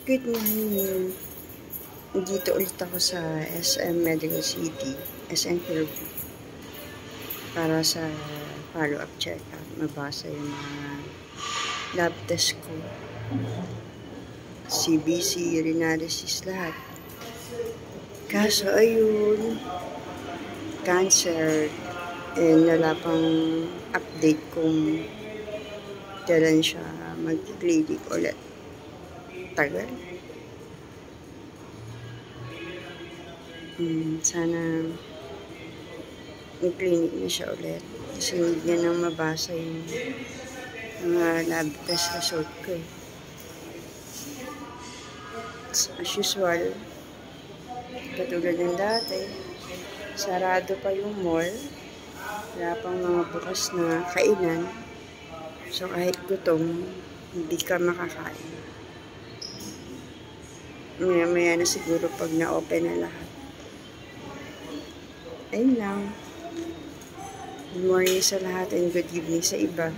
Good morning. Dito ulit ako sa SM Medical City, SM Kirby, para sa follow-up check-up. Mabasa yung mga lab test ko. CBC, urinalysis, lahat. Kaso ayun, cancer. Wala pang update kung kailan siya mag-clinic ulit. Tagal. Sana mag-clinic na siya ulit. Kasi hindi niya nang mabasa yung mga lab test result ko eh. As usual, katulad ng dati, sarado pa yung mall. Wala pang mga bukas na kainan. So kahit gutom, hindi ka makakain. Maya na siguro pag na-open na lahat. Ayun lang. Good morning sa lahat and good evening sa iba.